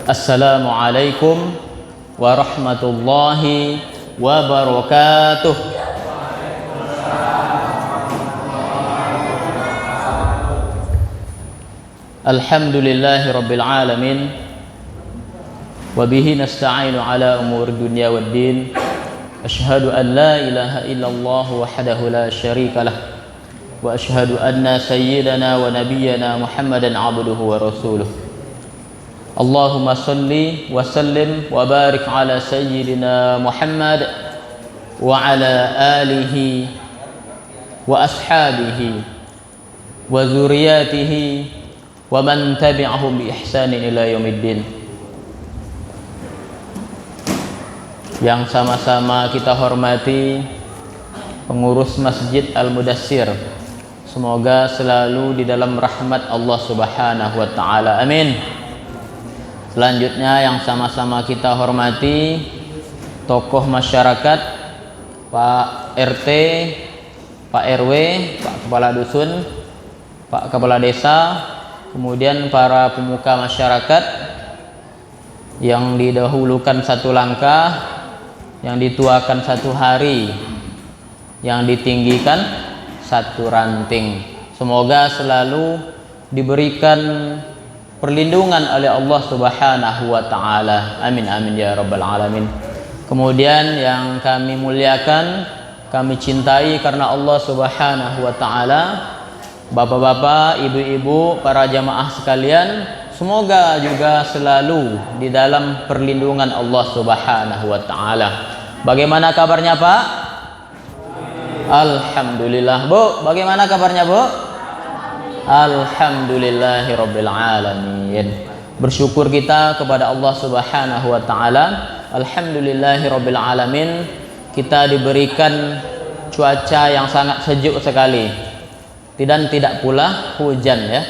Assalamualaikum warahmatullahi wabarakatuh. Alhamdulillahi rabbil alamin, wabihi nasta'inu ala umur dunya waddin. Ashhadu an la ilaha illallah wahdahu la syarika lah, wa ashhadu anna sayyidana wa nabiyyana Muhammadan abduhu wa rasuluh. Allahumma salli wa sallim wa barik ala sayyidina Muhammad wa ala alihi wa ashabihi wa zuriyatihi wa man tabi'ahum bi ihsanin ila yaumiddin. Yang sama-sama kita hormati pengurus Masjid Al-Mudassir, semoga selalu di dalam rahmat Allah Subhanahu wa taala. Amin. Selanjutnya yang sama-sama kita hormati tokoh masyarakat, Pak RT, Pak RW, Pak Kepala Dusun, Pak Kepala Desa, kemudian para pemuka masyarakat yang didahulukan satu langkah, yang dituakan satu hari, yang ditinggikan satu ranting. Semoga selalu diberikan perlindungan oleh Allah Subhanahu wa taala. Amin amin ya rabbal alamin. Kemudian yang kami muliakan, kami cintai karena Allah Subhanahu wa taala, bapak-bapak, ibu-ibu, para jamaah sekalian, semoga juga selalu di dalam perlindungan Allah Subhanahu wa taala. Bagaimana kabarnya, Pak? Alhamdulillah. Bu, bagaimana kabarnya, Bu? Alhamdulillahirabbil alamin. Bersyukur kita kepada Allah Subhanahu wa taala. Alhamdulillahirabbil alamin, kita diberikan cuaca yang sangat sejuk sekali dan tidak pula hujan ya.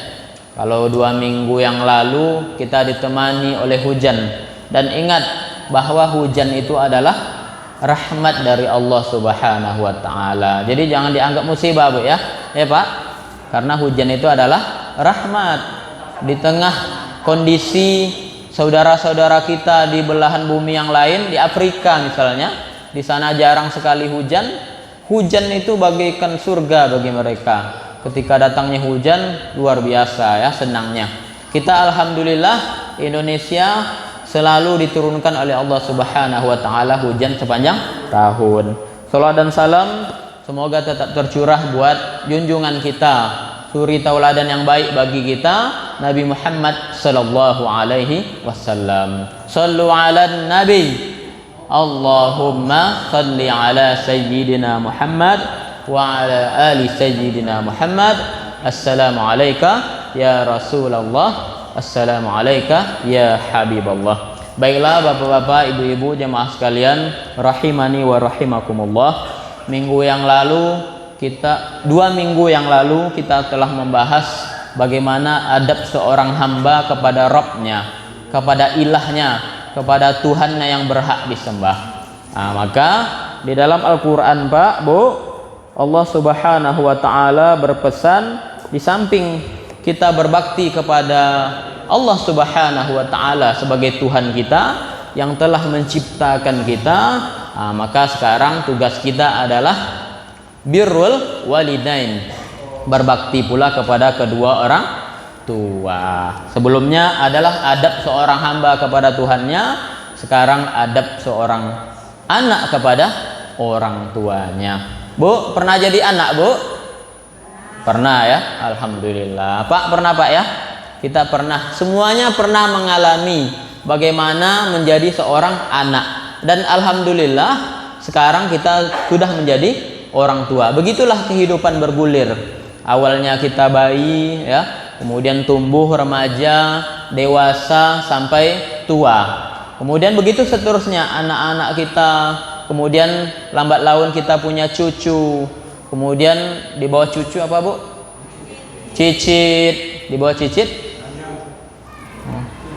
Kalau 2 minggu yang lalu kita ditemani oleh hujan, dan ingat bahwa hujan itu adalah rahmat dari Allah Subhanahu wa taala. Jadi jangan dianggap musibah, Bu ya. Ya, Pak. Karena hujan itu adalah rahmat. Di tengah kondisi saudara-saudara kita di belahan bumi yang lain, di Afrika misalnya, di sana jarang sekali hujan. Hujan itu bagaikan surga bagi mereka. Ketika datangnya hujan, luar biasa ya senangnya. Kita alhamdulillah Indonesia selalu diturunkan oleh Allah Subhanahu wa taala hujan sepanjang tahun. Shalawat dan salam semoga tetap tercurah buat junjungan kita, suri tauladan yang baik bagi kita, Nabi Muhammad sallallahu alaihi wasallam. Shallu ala nabi. Allahumma salli ala sayyidina Muhammad wa ala ali sayyidina Muhammad. Assalamu alayka ya Rasulullah. Assalamu alayka ya Habiballah. Baiklah bapak-bapak, ibu-ibu, jemaah sekalian, rahimani wa rahimakumullah. 2 minggu yang lalu kita telah membahas bagaimana adab seorang hamba kepada Rabbnya, kepada ilahnya, kepada Tuhannya yang berhak disembah. Nah, maka di dalam Al-Quran, Pak, Bu, Allah Subhanahu wa ta'ala berpesan, di samping kita berbakti kepada Allah Subhanahu wa ta'ala sebagai Tuhan kita yang telah menciptakan kita, nah, maka sekarang tugas kita adalah birrul walidain, berbakti pula kepada kedua orang tua. Sebelumnya adalah adab seorang hamba kepada Tuhannya, sekarang adab seorang anak kepada orang tuanya. Bu, pernah jadi anak, Bu? Pernah ya? Alhamdulillah. Pak, pernah, Pak ya? Kita pernah, semuanya pernah mengalami bagaimana menjadi seorang anak. Dan alhamdulillah sekarang kita sudah menjadi orang tua. Begitulah kehidupan bergulir. Awalnya kita bayi ya, kemudian tumbuh remaja, dewasa sampai tua. Kemudian begitu seterusnya anak-anak kita, kemudian lambat laun kita punya cucu. Kemudian di bawah cucu apa, Bu? Cicit. Di bawah cicit?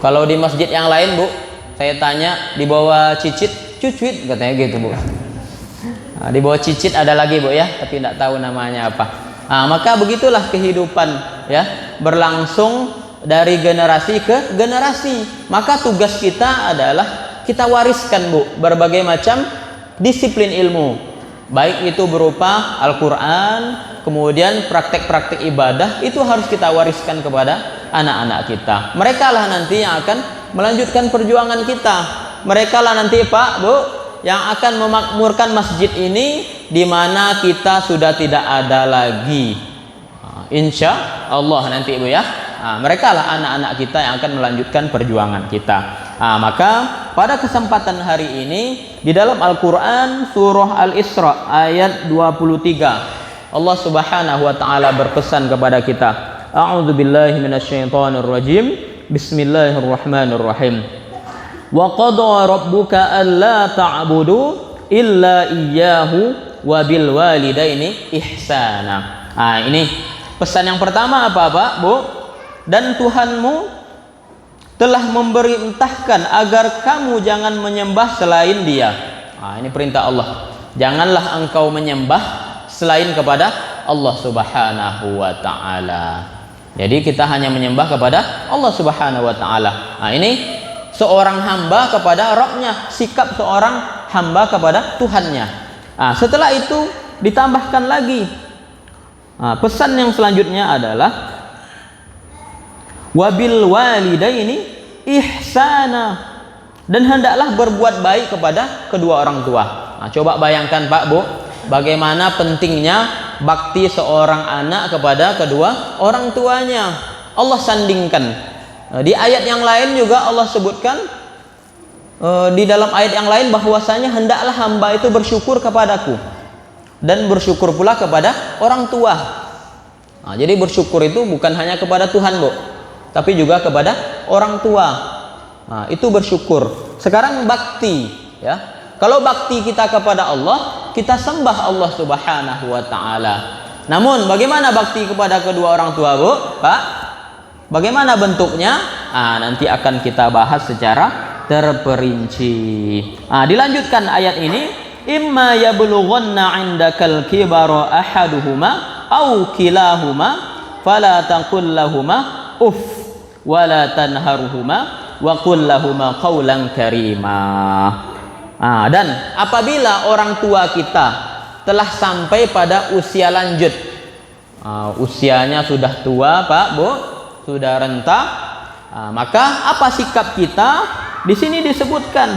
Kalau di masjid yang lain, Bu, saya tanya di bawah cicit, cucuit katanya gitu, Bu. Nah, di bawah cicit ada lagi, Bu ya, tapi tidak tahu namanya apa. Nah, maka begitulah kehidupan ya, berlangsung dari generasi ke generasi. Maka tugas kita adalah kita wariskan, Bu, berbagai macam disiplin ilmu, baik itu berupa Al-Quran, kemudian praktek-praktek ibadah, itu harus kita wariskan kepada anak-anak kita. Mereka lah nanti yang akan melanjutkan perjuangan kita. Mereka lah nanti, Pak, Bu, yang akan memakmurkan masjid ini di mana kita sudah tidak ada lagi. Insya Allah nanti, Bu, ya. Mereka lah anak-anak kita yang akan melanjutkan perjuangan kita. Maka pada kesempatan hari ini di dalam Al-Quran surah Al-Isra ayat 23, Allah Subhanahu wa taala berpesan kepada kita, A'udzubillahi minasyaitonirrajim. Bismillahirrahmanirrahim. Wa qada rabbuka alla ta'budu illa iyyahu wa bil walidaini ihsana. Ini pesan yang pertama apa, Pak, Bu? Dan Tuhanmu telah memerintahkan agar kamu jangan menyembah selain Dia. Ini perintah Allah. Janganlah engkau menyembah selain kepada Allah Subhanahu wa taala. Jadi kita hanya menyembah kepada Allah Subhanahu wa taala. Ini seorang hamba kepada Rabbnya, sikap seorang hamba kepada Tuhannya. Setelah itu ditambahkan lagi pesan yang selanjutnya adalah wabil walidaini ihsana, dan hendaklah berbuat baik kepada kedua orang tua. Coba bayangkan, Pak, Bu, bagaimana pentingnya bakti seorang anak kepada kedua orang tuanya. Allah sandingkan di ayat yang lain juga Allah sebutkan di dalam ayat yang lain bahwasanya hendaklah hamba itu bersyukur kepadaku dan bersyukur pula kepada orang tua. Jadi bersyukur itu bukan hanya kepada Tuhan, Bu, tapi juga kepada orang tua. Itu bersyukur. Sekarang bakti, ya. Kalau bakti kita kepada Allah, kita sembah Allah Subhanahu wa taala. Namun bagaimana bakti kepada kedua orang tua, Bu, Pak? Bagaimana bentuknya? Nanti akan kita bahas secara terperinci. Dilanjutkan ayat ini, imma yablughanna 'indakal kibara ahaduhuma aw kilahuma fala taqul lahumā uff wala tanharhuma wa qul lahumā qawlan karimā. Dan apabila orang tua kita telah sampai pada usia lanjut, usianya sudah tua, Pak, Bu, sudah renta, maka apa sikap kita? Di sini disebutkan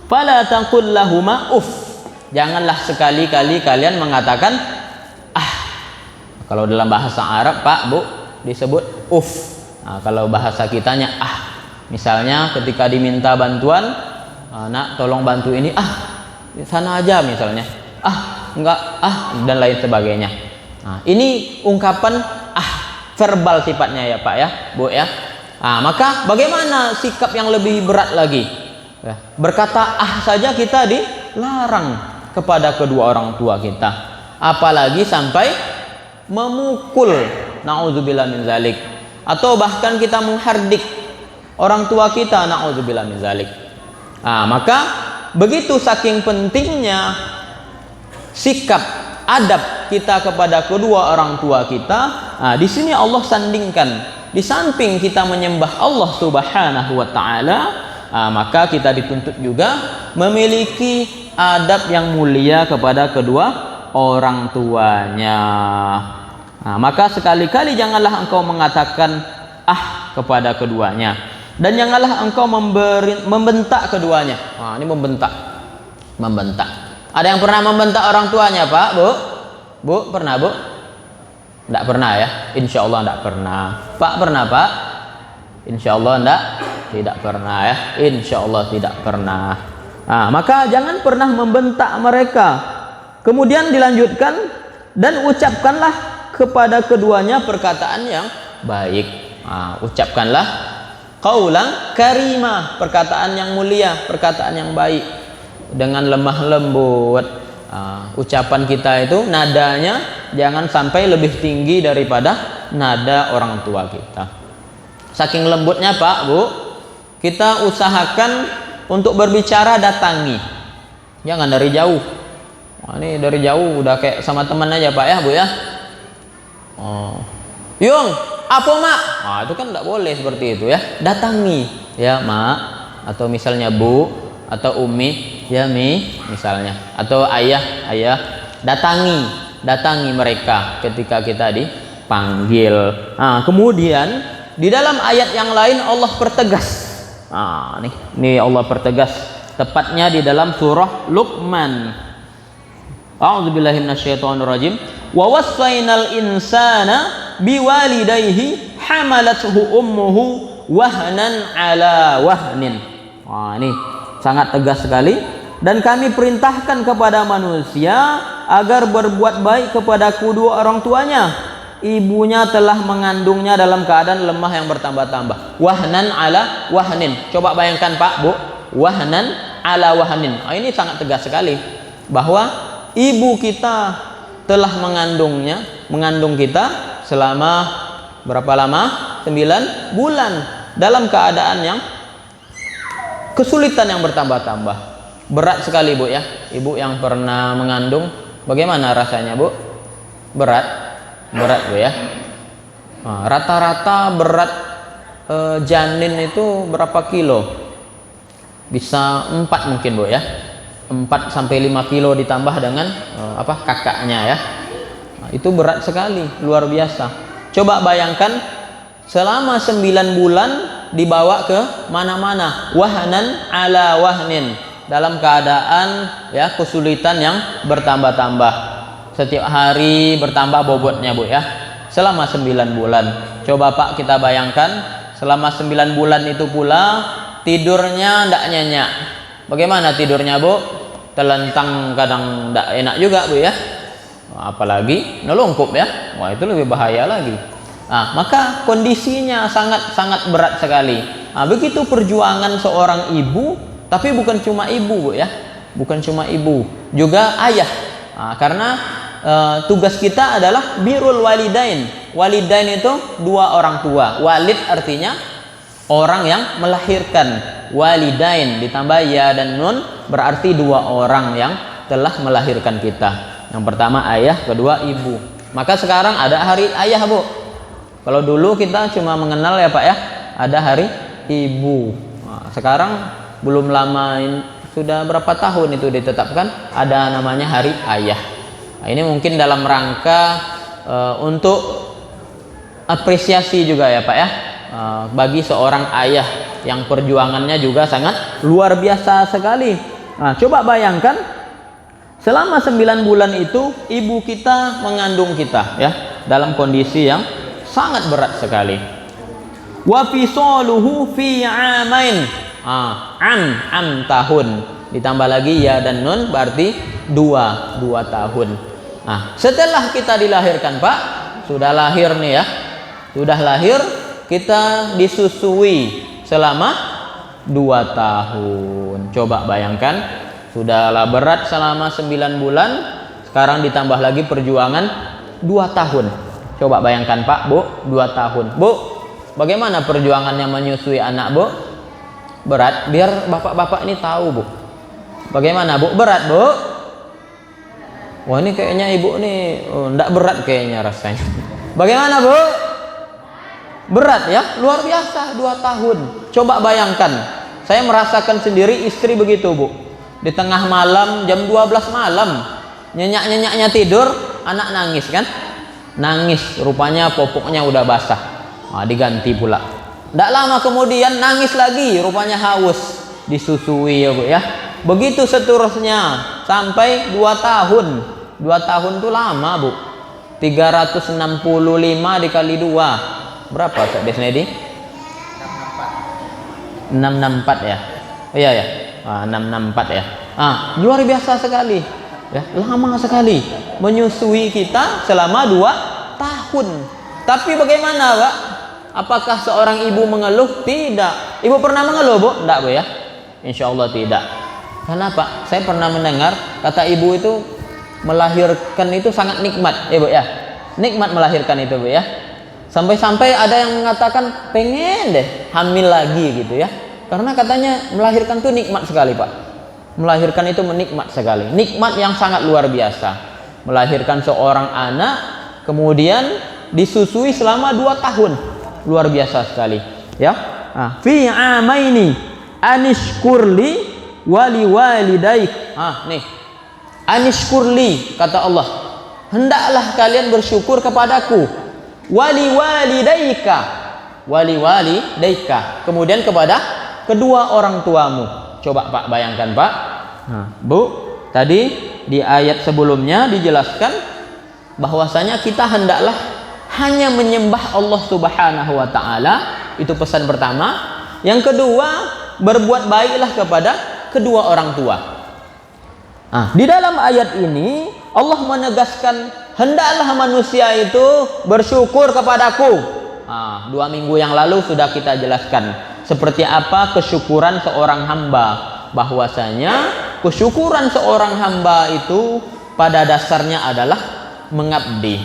fala taqul lahumā uff. Janganlah sekali-kali kalian mengatakan kalau dalam bahasa Arab, Pak, Bu, disebut uff. Kalau bahasa kitanya misalnya ketika diminta bantuan, nak tolong bantu ini, sana aja misalnya, enggak, dan lain sebagainya. Ini ungkapan verbal sifatnya, ya, Pak, ya, Bu, ya. Maka bagaimana sikap yang lebih berat lagi? Berkata saja kita dilarang kepada kedua orang tua kita, apalagi sampai memukul, na'udzubillah min zalik, atau bahkan kita menghardik orang tua kita, na'udzubillah min zalik. Maka begitu saking pentingnya sikap adab kita kepada kedua orang tua kita. Di sini Allah sandingkan, di samping kita menyembah Allah Subhanahu wa taala, maka kita dituntut juga memiliki adab yang mulia kepada kedua orang tuanya. Maka sekali-kali janganlah engkau mengatakan kepada keduanya, dan janganlah engkau membentak keduanya. Ini membentak. Ada yang pernah membentak orang tuanya, Pak, Bu? Bu, pernah, Bu? Tidak pernah, ya? Insya Allah tidak pernah. Pak, pernah, Pak? Insya Allah tidak pernah, ya? Insya Allah tidak pernah. Maka jangan pernah membentak mereka. Kemudian dilanjutkan, dan ucapkanlah kepada keduanya perkataan yang baik. Ucapkanlah qaulan karimah, perkataan yang mulia, perkataan yang baik, dengan lemah lembut. Ucapan kita itu nadanya jangan sampai lebih tinggi daripada nada orang tua kita. Saking lembutnya, Pak, Bu, kita usahakan untuk berbicara datangi, jangan dari jauh. Ini dari jauh udah kayak sama teman aja, Pak, ya, Bu, ya. Yung, apa mak? Nah, itu kan tidak boleh seperti itu ya. Datangi ya mak, atau misalnya bu, atau umi, ya mi misalnya, atau ayah, datangi mereka ketika kita dipanggil. Nah, kemudian di dalam ayat yang lain Allah pertegas. Nah, nih Allah pertegas, tepatnya di dalam surah Luqman. A'udzubillahi minasyaitonirrajim. Wa wassaynal insana biwalidayhi hamalathu ummuhu wahnan ala wahnin. Wah, ini sangat tegas sekali. Dan kami perintahkan kepada manusia agar berbuat baik kepada kedua orang tuanya. Ibunya telah mengandungnya dalam keadaan lemah yang bertambah-tambah. Wahnan ala wahnin. Coba bayangkan Pak, Bu. Wahnan ala wahnin. Oh, ini sangat tegas sekali bahwa ibu kita telah mengandung kita selama berapa lama? 9 bulan dalam keadaan yang kesulitan yang bertambah-tambah. Berat sekali Bu ya. Ibu yang pernah mengandung, bagaimana rasanya Bu? Berat Bu ya. Nah, rata-rata berat janin itu berapa kilo? Bisa 4 mungkin Bu ya. 4 sampai 5 kilo ditambah dengan kakaknya ya. Nah, itu berat sekali, luar biasa. Coba bayangkan selama 9 bulan dibawa ke mana-mana, wahnan ala wahnin, dalam keadaan ya kesulitan yang bertambah-tambah. Setiap hari bertambah bobotnya Bu ya. Selama 9 bulan. Coba Pak kita bayangkan selama 9 bulan itu pula tidurnya ndak nyenyak. Bagaimana tidurnya Bu? Telentang, kadang ndak enak juga Bu ya. Apalagi nelungkup ya. Wah, itu lebih bahaya lagi. Nah, maka kondisinya sangat berat sekali. Nah, begitu perjuangan seorang ibu, tapi bukan cuma ibu Bu ya. Bukan cuma ibu, juga ayah. Nah, karena tugas kita adalah birrul walidain. Walidain itu 2 orang tua. Walid artinya orang yang melahirkan. Walidain ditambah ya dan nun berarti 2 orang yang telah melahirkan kita. Yang pertama ayah, kedua ibu. Maka sekarang ada hari ayah Bu. Kalau dulu kita cuma mengenal ya Pak ya, ada hari ibu. Nah, sekarang belum lama, sudah berapa tahun itu ditetapkan ada namanya hari ayah. Nah, ini mungkin dalam rangka untuk apresiasi juga ya Pak ya, bagi seorang ayah yang perjuangannya juga sangat luar biasa sekali. Nah, coba bayangkan selama 9 bulan itu ibu kita mengandung kita ya, dalam kondisi yang sangat berat sekali. Wa fisaluhu fi amain. Am tahun, ditambah lagi ya dan nun berarti 2 tahun. Nah, setelah kita dilahirkan Pak, sudah lahir nih ya, sudah lahir, kita disusui selama 2 tahun. Coba bayangkan, sudahlah berat selama 9 bulan, sekarang ditambah lagi perjuangan 2 tahun. Coba bayangkan Pak, Bu, 2 tahun. Bu, bagaimana perjuangannya menyusui anak Bu? Berat, biar bapak-bapak ini tahu Bu. Bagaimana Bu? Berat Bu? Wah, ini kayaknya ibu nih enggak berat kayaknya rasanya. Bagaimana Bu? Berat ya, luar biasa 2 tahun. Coba bayangkan, saya merasakan sendiri istri begitu Bu. Di tengah malam jam 12 malam, nyenyak-nyenyaknya tidur, anak nangis kan? Nangis, rupanya popoknya udah basah. Nah, diganti pula. Tidak lama kemudian nangis lagi, rupanya haus, disusui ya Bu ya. Begitu seterusnya sampai 2 tahun. 2 tahun itu lama Bu. 365 dikali 2 berapa Pak Desnedi? 664 ya. Oh iya ya. 664 ya. Luar biasa sekali. Ya, lama sekali menyusui kita selama 2 tahun. Tapi bagaimana Pak? Apakah seorang ibu mengeluh? Tidak. Ibu pernah mengeluh Bu? Tidak Bu ya. Insya Allah tidak. Kenapa? Saya pernah mendengar kata ibu itu melahirkan itu sangat nikmat Bu ya. Nikmat melahirkan itu Bu ya. Sampai-sampai ada yang mengatakan pengen deh hamil lagi gitu ya. Karena katanya melahirkan itu nikmat sekali Pak. Melahirkan itu menikmat sekali. Nikmat yang sangat luar biasa. Melahirkan seorang anak, kemudian disusui selama 2 tahun. Luar biasa sekali, ya. Fi amaini anishkurli wali walidaik. Nih. Anishkurli, kata Allah, hendaklah kalian bersyukur kepadaku. Wali walidaika. Wali walidaika. Kemudian kepada kedua orang tuamu. Coba Pak bayangkan, Pak. Bu, tadi di ayat sebelumnya dijelaskan bahwasanya kita hendaklah hanya menyembah Allah Subhanahu wa taala. Itu pesan pertama. Yang kedua, berbuat baiklah kepada kedua orang tua. Di dalam ayat ini Allah menegaskan hendaklah manusia itu bersyukur kepadaku. 2 minggu yang lalu sudah kita jelaskan seperti apa kesyukuran seorang hamba, bahwasanya kesyukuran seorang hamba itu pada dasarnya adalah mengabdi,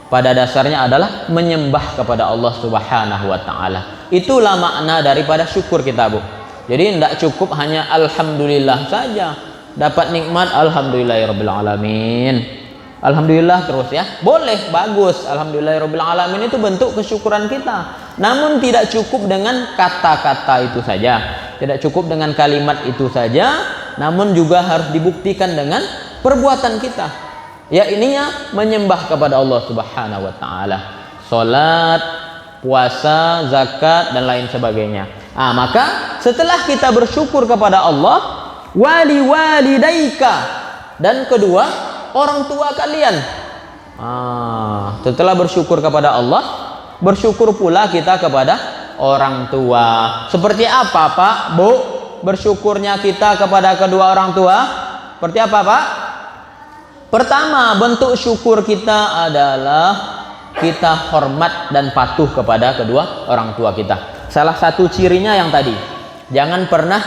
pada dasarnya adalah menyembah kepada Allah Subhanahu wa taala. Itulah makna daripada syukur kita, Bu. Jadi tidak cukup hanya alhamdulillah saja, dapat nikmat alhamdulillahirabbil alamin. Alhamdulillah terus ya. Boleh, bagus. Alhamdulillahirabbil alamin itu bentuk kesyukuran kita. Namun tidak cukup dengan kata-kata itu saja. Tidak cukup dengan kalimat itu saja, namun juga harus dibuktikan dengan perbuatan kita. Ya, ininya menyembah kepada Allah Subhanahu wa taala. Salat, puasa, zakat dan lain sebagainya. Maka setelah kita bersyukur kepada Allah, wali walidaika, dan kedua orang tua kalian. Setelah bersyukur kepada Allah, bersyukur pula kita kepada orang tua. Seperti apa, Pak, Bu, bersyukurnya kita kepada kedua orang tua? Seperti apa, Pak? Pertama, bentuk syukur kita adalah kita hormat dan patuh kepada kedua orang tua kita. Salah satu cirinya yang tadi, jangan pernah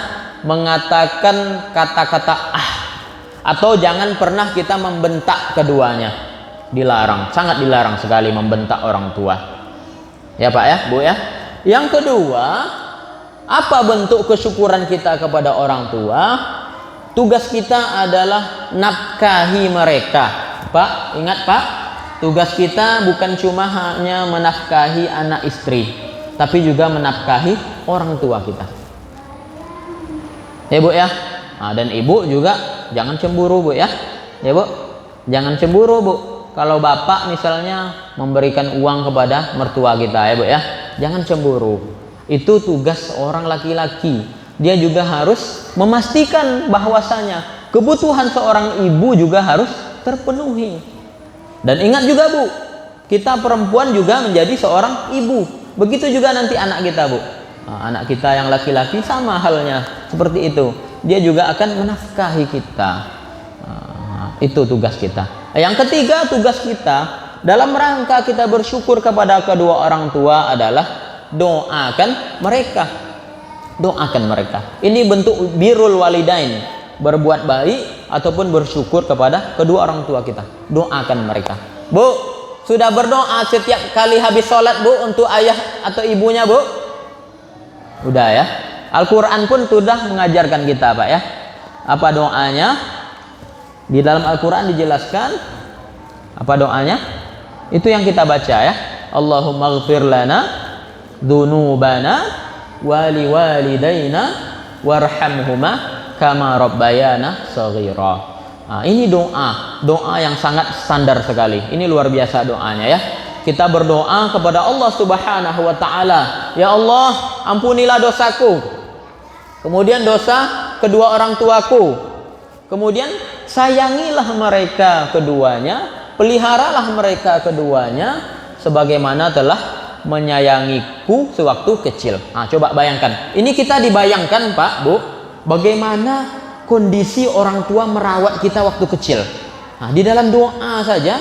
mengatakan kata-kata atau jangan pernah kita membentak keduanya. Dilarang, sangat dilarang sekali membentak orang tua. Ya Pak ya, Bu ya. Yang kedua, apa bentuk kesyukuran kita kepada orang tua? Tugas kita adalah nafkahi mereka. Pak, ingat Pak, tugas kita bukan cuma hanya menafkahi anak istri, tapi juga menafkahi orang tua kita. Ya Bu ya. Dan ibu juga jangan cemburu, Bu ya. Ya Bu, jangan cemburu, Bu. Kalau bapak misalnya memberikan uang kepada mertua kita, ya Bu ya, jangan cemburu. Itu tugas orang laki-laki. Dia juga harus memastikan bahwasanya kebutuhan seorang ibu juga harus terpenuhi. Dan ingat juga, Bu, kita perempuan juga menjadi seorang ibu. Begitu juga nanti anak kita, Bu. Anak kita yang laki-laki sama halnya seperti itu. Dia juga akan menafkahi kita. Itu tugas kita. Yang ketiga, tugas kita dalam rangka kita bersyukur kepada kedua orang tua adalah doakan mereka. Doakan mereka. Ini bentuk birrul walidain, berbuat baik ataupun bersyukur kepada kedua orang tua kita. Doakan mereka. Bu, sudah berdoa setiap kali habis sholat, Bu, untuk ayah atau ibunya, Bu? Udah ya. Al-Quran pun sudah mengajarkan kita, Pak ya. Apa doanya? Di dalam Al-Quran dijelaskan apa doanya? Itu yang kita baca ya. Allahumma ighfir lana dzunubana wali walidaina warhamhuma kama rabbayana shaghira. Ini doa yang sangat standar sekali. Ini luar biasa doanya ya. Kita berdoa kepada Allah Subhanahu wa taala, ya Allah, ampunilah dosaku. Kemudian dosa kedua orang tuaku. Kemudian sayangilah mereka keduanya, peliharalah mereka keduanya sebagaimana telah menyayangiku sewaktu kecil. Coba bayangkan. Ini kita dibayangkan, Pak, Bu, bagaimana kondisi orang tua merawat kita waktu kecil. Di dalam doa saja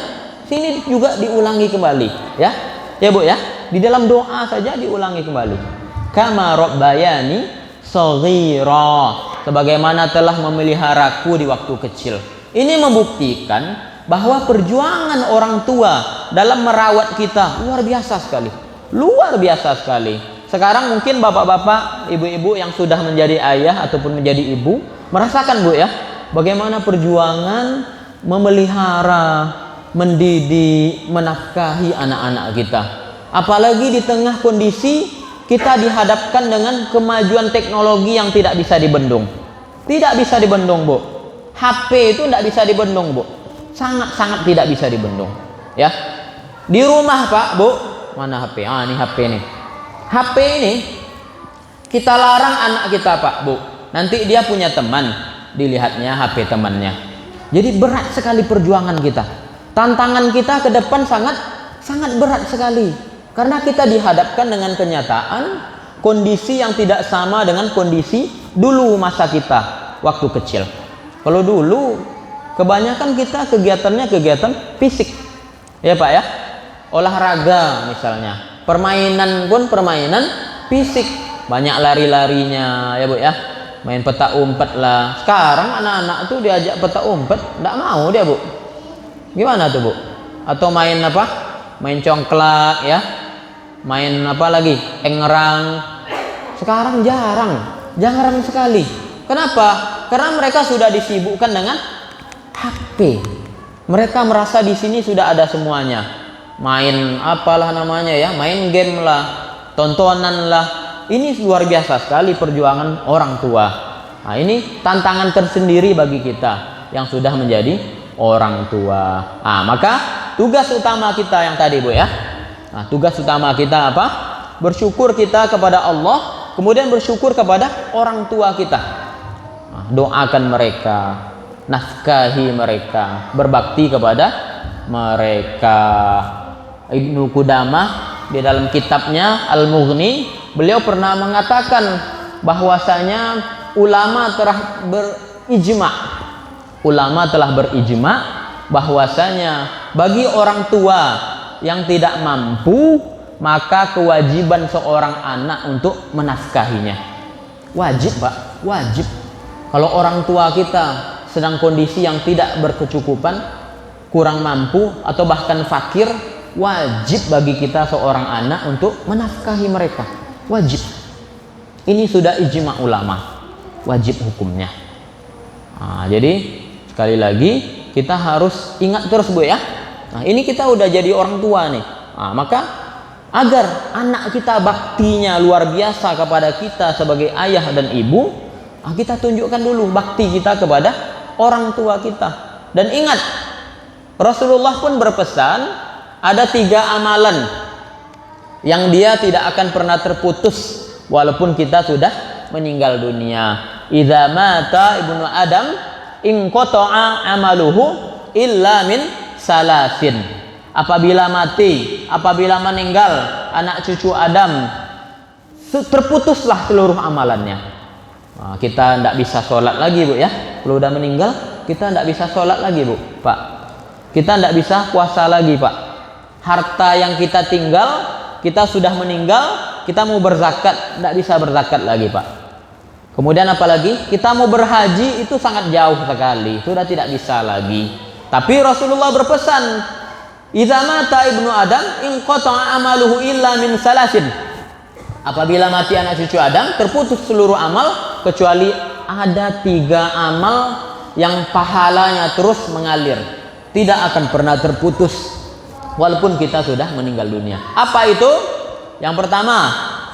sini juga diulangi kembali, ya. Ya, Bu ya. Di dalam doa saja diulangi kembali. Kama rabbayani shaghira, sebagaimana telah memeliharaku di waktu kecil. Ini membuktikan bahwa perjuangan orang tua dalam merawat kita luar biasa sekali. Luar biasa sekali. Sekarang mungkin bapak-bapak, ibu-ibu yang sudah menjadi ayah ataupun menjadi ibu merasakan, Bu ya, bagaimana perjuangan memelihara, mendidik, menafkahi anak-anak kita. Apalagi di tengah kondisi kita dihadapkan dengan kemajuan teknologi yang tidak bisa dibendung. Tidak bisa dibendung, Bu. HP itu tidak bisa dibendung, Bu. Sangat-sangat tidak bisa dibendung. Ya. Di rumah, Pak, Bu. Mana HP? Ini HP nih. HP ini kita larang anak kita, Pak, Bu. Nanti dia punya teman, dilihatnya HP temannya. Jadi berat sekali perjuangan kita. Tantangan kita ke depan sangat berat sekali. Karena kita dihadapkan dengan kenyataan kondisi yang tidak sama dengan kondisi dulu masa kita waktu kecil. Kalau dulu kebanyakan kita kegiatannya kegiatan fisik. Ya, Pak, ya. Olahraga misalnya. Permainan pun permainan fisik. Banyak lari-larinya, ya, Bu, ya. Main petak umpet lah. Sekarang anak-anak tuh diajak petak umpet, enggak mau dia, Bu. Gimana tuh, Bu? Atau main apa? Main congklak, ya. Main apa lagi? Engrang. Sekarang jarang sekali. Kenapa? Karena mereka sudah disibukkan dengan HP. Mereka merasa di sini sudah ada semuanya. Main apalah namanya, ya, main game lah, tontonan lah. Ini luar biasa sekali perjuangan orang tua. Nah, ini tantangan tersendiri bagi kita yang sudah menjadi orang tua. Nah, maka tugas utama kita yang tadi, Bu, ya. Nah, tugas utama kita apa? Bersyukur kita kepada Allah, kemudian bersyukur kepada orang tua kita. Nah, doakan mereka, nafkahi mereka, berbakti kepada mereka. Ibnu Qudamah di dalam kitabnya Al-Mughni, beliau pernah mengatakan bahwasanya ulama telah berijma bahwasanya bagi orang tua yang tidak mampu, maka kewajiban seorang anak untuk menafkahinya. Wajib, Pak, wajib. Kalau orang tua kita sedang kondisi yang tidak berkecukupan, kurang mampu atau bahkan fakir, wajib bagi kita seorang anak untuk menafkahi mereka. Wajib. Ini sudah ijma ulama, wajib hukumnya. Nah, jadi sekali lagi kita harus ingat terus, Bu, ya. Nah, ini kita udah jadi orang tua nih. Nah, maka agar anak kita baktinya luar biasa kepada kita sebagai ayah dan ibu, kita tunjukkan dulu bakti kita kepada orang tua kita. Dan ingat, Rasulullah pun berpesan ada 3 amalan yang dia tidak akan pernah terputus walaupun kita sudah meninggal dunia. Idza mata ibnu Adam inqata'a amaluhu illa min salasin. Apabila meninggal anak cucu Adam, terputuslah seluruh amalannya. Nah, kita tidak bisa sholat lagi, Bu, ya. Kalau udah meninggal kita tidak bisa sholat lagi, Bu, Pak. Kita tidak bisa puasa lagi, Pak. Harta yang kita tinggal, kita sudah meninggal, kita mau berzakat, tidak bisa berzakat lagi, Pak. Kemudian apalagi kita mau berhaji, itu sangat jauh sekali, sudah tidak bisa lagi. Tapi Rasulullah berpesan, idza mata ibnu Adam inqata'a amaluhu illa min salasin. Apabila mati anak cucu Adam, terputus seluruh amal kecuali ada 3 amal yang pahalanya terus mengalir, tidak akan pernah terputus walaupun kita sudah meninggal dunia. Apa itu? Yang pertama,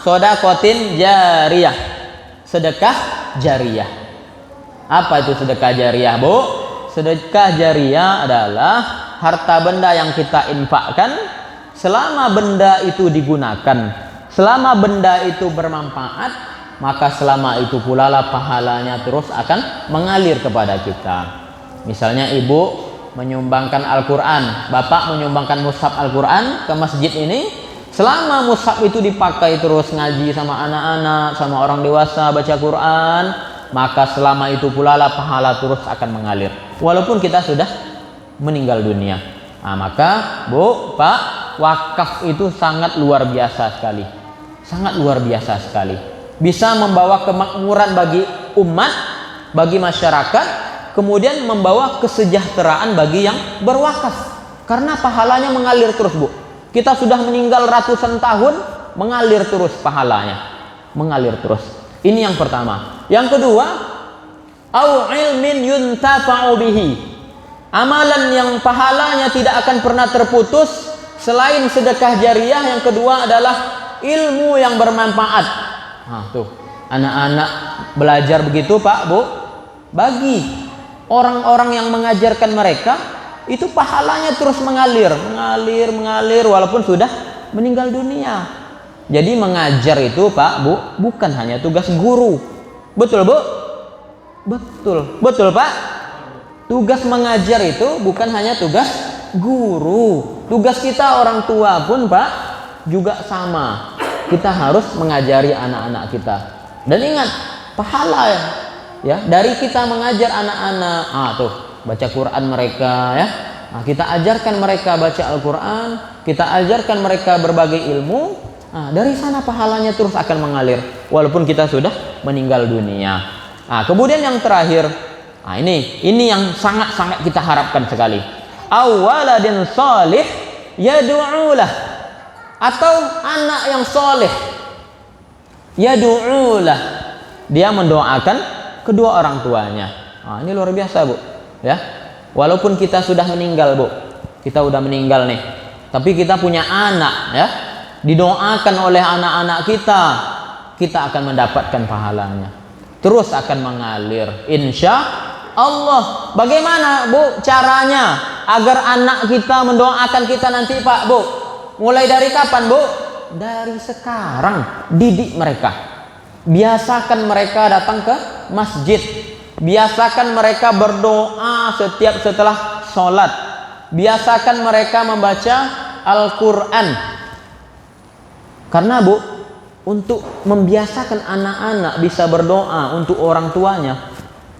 shadaqatin jariyah, sedekah jariyah. Apa itu sedekah jariyah, Bu? Sedekah jariyah adalah harta benda yang kita infakkan selama benda itu digunakan, selama benda itu bermanfaat, maka selama itu pula lah pahalanya terus akan mengalir kepada kita. Misalnya ibu menyumbangkan Al-Quran, bapak menyumbangkan mushaf Al-Quran ke masjid ini, selama mushaf itu dipakai terus ngaji sama anak-anak, sama orang dewasa baca Quran, maka selama itu pula lah pahala terus akan mengalir walaupun kita sudah meninggal dunia. Nah, maka Bu, Pak, wakaf itu sangat luar biasa sekali, sangat luar biasa sekali, bisa membawa kemakmuran bagi umat, bagi masyarakat, kemudian membawa kesejahteraan bagi yang berwakaf karena pahalanya mengalir terus, Bu. Kita sudah meninggal ratusan tahun, mengalir terus pahalanya, mengalir terus. Ini yang pertama. Yang kedua, au ilmin yuntafa'u bihi, amalan yang pahalanya tidak akan pernah terputus selain sedekah jariah. Yang kedua adalah ilmu yang bermanfaat. Nah, tuh anak-anak belajar begitu Pak Bu, bagi orang-orang yang mengajarkan mereka itu pahalanya terus mengalir walaupun sudah meninggal dunia. Jadi mengajar itu Pak Bu bukan hanya tugas guru. Betul Bu? Betul Pak. Tugas mengajar itu bukan hanya tugas guru. Tugas kita orang tua pun Pak juga sama. Kita harus mengajari anak-anak kita. Dan ingat, pahala ya dari kita mengajar anak-anak. Tuh baca Quran mereka ya. Kita ajarkan mereka baca Al-Quran, kita ajarkan mereka berbagai ilmu. Dari sana pahalanya terus akan mengalir walaupun kita sudah meninggal dunia. Kemudian yang terakhir, ini yang sangat-sangat kita harapkan sekali. Awaladin salih yad'ulah, atau anak yang soleh yad'ulah, dia mendoakan kedua orang tuanya. Ini luar biasa Bu ya. Walaupun kita sudah meninggal Bu, kita udah meninggal nih, tapi kita punya anak ya, didoakan oleh anak-anak kita akan mendapatkan pahalanya, terus akan mengalir insya Allah. Bagaimana Bu caranya agar anak kita mendoakan kita nanti Pak Bu? Mulai dari kapan Bu? Dari sekarang didik mereka, biasakan mereka datang ke masjid, biasakan mereka berdoa setiap setelah sholat, biasakan mereka membaca Al-Quran. Karena Bu, untuk membiasakan anak-anak bisa berdoa untuk orang tuanya,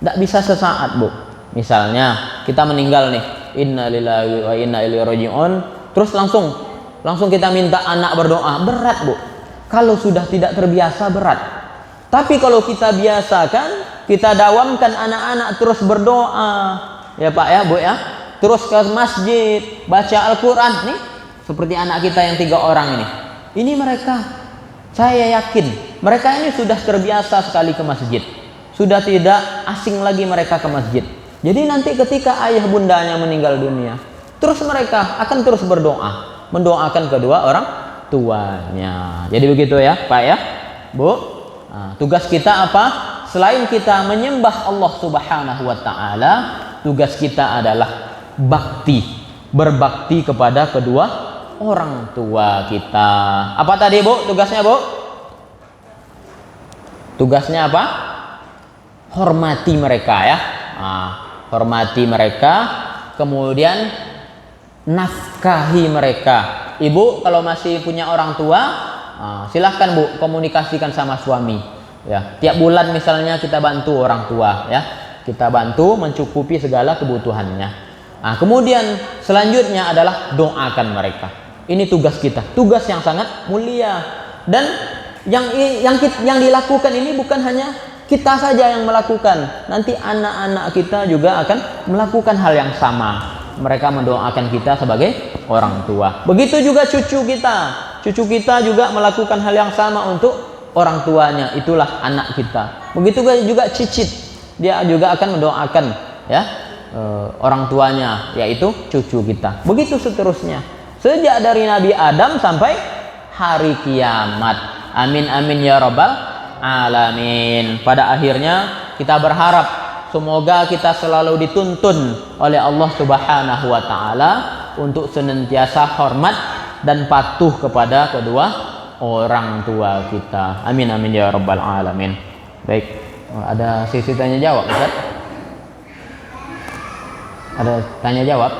tidak bisa sesaat Bu. Misalnya kita meninggal nih, inna lillahi wa inna ilaihi raji'un, terus langsung kita minta anak berdoa, berat Bu. Kalau sudah tidak terbiasa berat. Tapi kalau kita biasakan, kita dawamkan anak-anak terus berdoa, ya Pak ya Bu ya, terus ke masjid baca Al-Quran nih, seperti anak kita yang 3 orang ini mereka, saya yakin mereka ini sudah terbiasa sekali ke masjid, sudah tidak asing lagi mereka ke masjid. Jadi nanti ketika ayah bundanya meninggal dunia, terus mereka akan terus berdoa, mendoakan kedua orang tuanya. Jadi begitu ya Pak ya Bu. Tugas kita apa? Selain kita menyembah Allah Subhanahu wa Ta'ala, tugas kita adalah berbakti kepada kedua orang tua kita. Apa tadi Bu tugasnya Bu? Tugasnya apa? Hormati mereka ya. Hormati mereka, kemudian nafkahi mereka. Ibu kalau masih punya orang tua, silahkan Bu komunikasikan sama suami ya. Tiap bulan misalnya kita bantu orang tua ya, kita bantu mencukupi segala kebutuhannya. Kemudian selanjutnya adalah doakan mereka. Ini tugas kita, tugas yang sangat mulia. Dan yang dilakukan ini bukan hanya kita saja yang melakukan, nanti anak-anak kita juga akan melakukan hal yang sama. Mereka mendoakan kita sebagai orang tua. Begitu juga cucu kita juga melakukan hal yang sama untuk orang tuanya, itulah anak kita. Begitu juga cicit, dia juga akan mendoakan ya orang tuanya, yaitu cucu kita. Begitu seterusnya, sejak dari Nabi Adam sampai hari kiamat. Amin amin ya rabbal alamin. Pada akhirnya kita berharap semoga kita selalu dituntun oleh Allah Subhanahu wa Ta'ala untuk senantiasa hormat dan patuh kepada kedua orang tua kita. Amin amin ya rabbal alamin. Baik, ada sesi tanya jawab Ustaz? Ada tanya jawab?